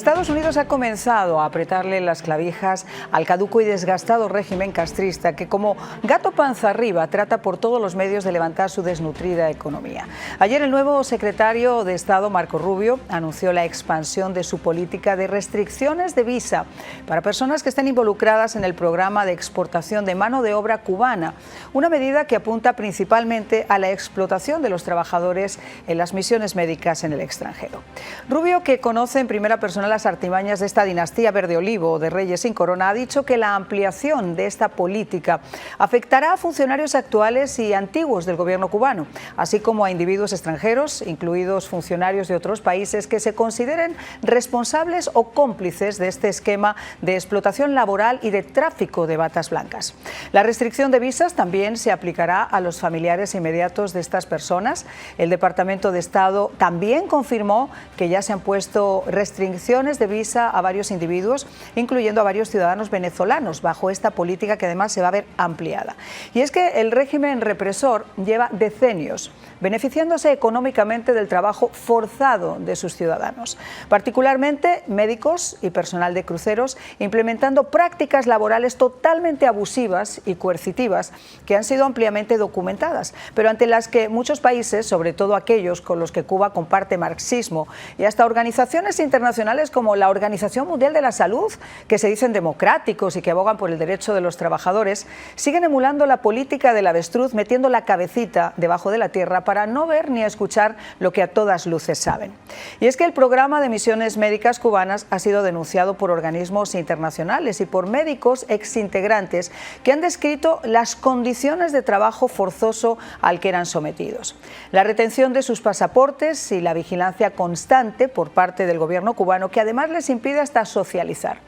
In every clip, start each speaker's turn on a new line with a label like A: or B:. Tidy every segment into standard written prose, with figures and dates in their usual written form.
A: Estados Unidos ha comenzado a apretarle las clavijas al caduco y desgastado régimen castrista que, como gato panza arriba, trata por todos los medios de levantar su desnutrida economía. Ayer el nuevo secretario de Estado, Marco Rubio, anunció la expansión de su política de restricciones de visa para personas que estén involucradas en el programa de exportación de mano de obra cubana, una medida que apunta principalmente a la explotación de los trabajadores en las misiones médicas en el extranjero. Rubio, que conoce en primera persona las artimañas de esta dinastía verde olivo de reyes sin corona, ha dicho que la ampliación de esta política afectará a funcionarios actuales y antiguos del gobierno cubano, así como a individuos extranjeros, incluidos funcionarios de otros países que se consideren responsables o cómplices de este esquema de explotación laboral y de tráfico de batas blancas. La restricción de visas también se aplicará a los familiares inmediatos de estas personas. El Departamento de Estado también confirmó que ya se han puesto restricciones de visa a varios individuos, incluyendo a varios ciudadanos venezolanos, bajo esta política que además se va a ver ampliada. Y es que el régimen represor lleva decenios beneficiándose económicamente del trabajo forzado de sus ciudadanos, particularmente médicos y personal de cruceros, implementando prácticas laborales totalmente abusivas y coercitivas que han sido ampliamente documentadas, pero ante las que muchos países, sobre todo aquellos con los que Cuba comparte marxismo, y hasta organizaciones internacionales como la Organización Mundial de la Salud, que se dicen democráticos y que abogan por el derecho de los trabajadores, siguen emulando la política del avestruz, metiendo la cabecita debajo de la tierra para no ver ni escuchar lo que a todas luces saben. Y es que el programa de misiones médicas cubanas ha sido denunciado por organismos internacionales y por médicos exintegrantes que han descrito las condiciones de trabajo forzoso al que eran sometidos. La retención de sus pasaportes y la vigilancia constante por parte del gobierno cubano, que además les impide hasta socializar.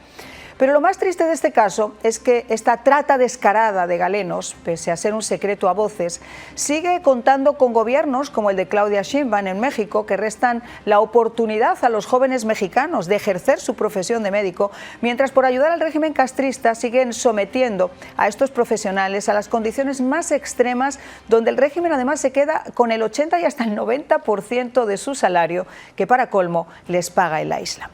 A: Pero lo más triste de este caso es que esta trata descarada de galenos, pese a ser un secreto a voces, sigue contando con gobiernos como el de Claudia Sheinbaum en México, que restan la oportunidad a los jóvenes mexicanos de ejercer su profesión de médico, mientras por ayudar al régimen castrista siguen sometiendo a estos profesionales a las condiciones más extremas, donde el régimen además se queda con el 80 y hasta el 90% de su salario, que para colmo les paga en la isla.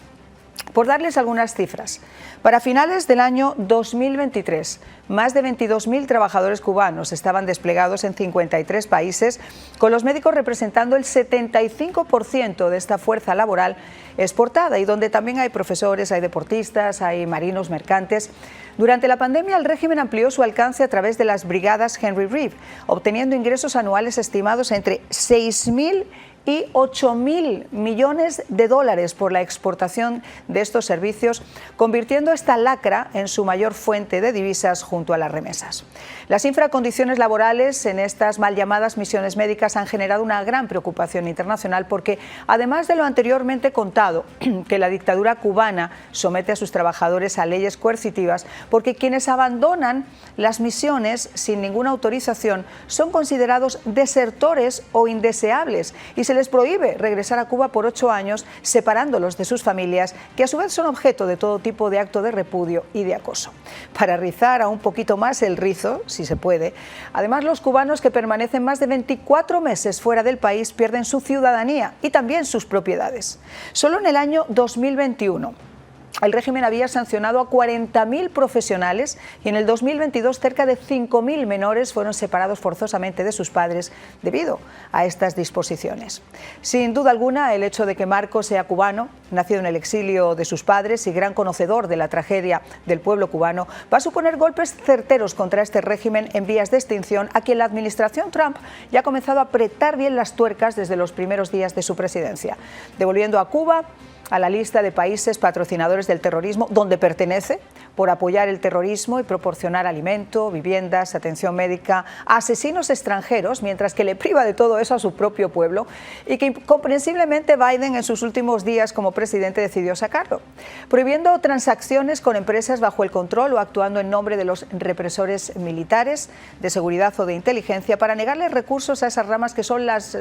A: Por darles algunas cifras, para finales del año 2023, más de 22.000 trabajadores cubanos estaban desplegados en 53 países, con los médicos representando el 75% de esta fuerza laboral exportada, y donde también hay profesores, hay deportistas, hay marinos mercantes. Durante la pandemia, el régimen amplió su alcance a través de las brigadas Henry Reeve, obteniendo ingresos anuales estimados entre 6.000 y 8.000 millones de dólares por la exportación de estos servicios, convirtiendo esta lacra en su mayor fuente de divisas junto a las remesas. Las infracondiciones laborales en estas mal llamadas misiones médicas han generado una gran preocupación internacional porque, además de lo anteriormente contado, que la dictadura cubana somete a sus trabajadores a leyes coercitivas, porque quienes abandonan las misiones sin ninguna autorización son considerados desertores o indeseables y se les prohíbe regresar a Cuba por 8 años, separándolos de sus familias, que a su vez son objeto de todo tipo de acto de repudio y de acoso. Para rizar aún un poquito más el rizo, si se puede, además los cubanos que permanecen más de 24 meses fuera del país pierden su ciudadanía y también sus propiedades. Solo en el año 2021, el régimen había sancionado a 40.000 profesionales y en el 2022 cerca de 5.000 menores fueron separados forzosamente de sus padres debido a estas disposiciones. Sin duda alguna, el hecho de que Marco sea cubano, nacido en el exilio de sus padres y gran conocedor de la tragedia del pueblo cubano, va a suponer golpes certeros contra este régimen en vías de extinción, a quien la administración Trump ya ha comenzado a apretar bien las tuercas desde los primeros días de su presidencia, devolviendo a Cuba a la lista de países patrocinadores del terrorismo, donde pertenece, por apoyar el terrorismo y proporcionar alimento, viviendas, atención médica a asesinos extranjeros, mientras que le priva de todo eso a su propio pueblo, y que incomprensiblemente Biden en sus últimos días como presidente decidió sacarlo, prohibiendo transacciones con empresas bajo el control o actuando en nombre de los represores militares, de seguridad o de inteligencia, para negarles recursos a esas ramas que son las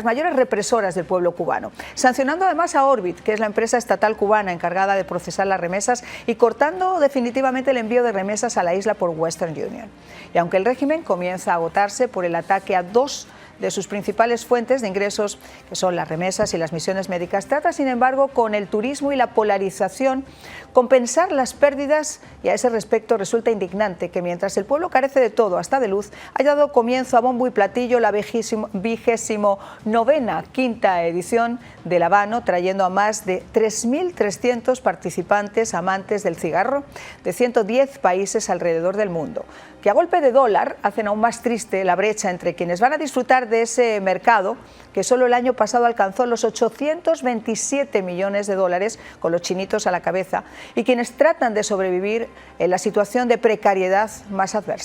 A: mayores represoras del pueblo cubano, sancionando además a Orbit, que es la empresa estatal cubana encargada de procesar las remesas, y cortando definitivamente el envío de remesas a la isla por Western Union. Y aunque el régimen comienza a agotarse por el ataque a 2 de sus principales fuentes de ingresos, que son las remesas y las misiones médicas. Trata, sin embargo, con el turismo y la polarización, compensar las pérdidas, y a ese respecto resulta indignante que mientras el pueblo carece de todo, hasta de luz, haya dado comienzo a bombo y platillo la 29ª quinta edición del Habano, trayendo a más de 3.300 participantes amantes del cigarro de 110 países alrededor del mundo, que a golpe de dólar hacen aún más triste la brecha entre quienes van a disfrutar de ese mercado, que solo el año pasado alcanzó los 827 millones de dólares, con los chinitos a la cabeza, y quienes tratan de sobrevivir en la situación de precariedad más adversa.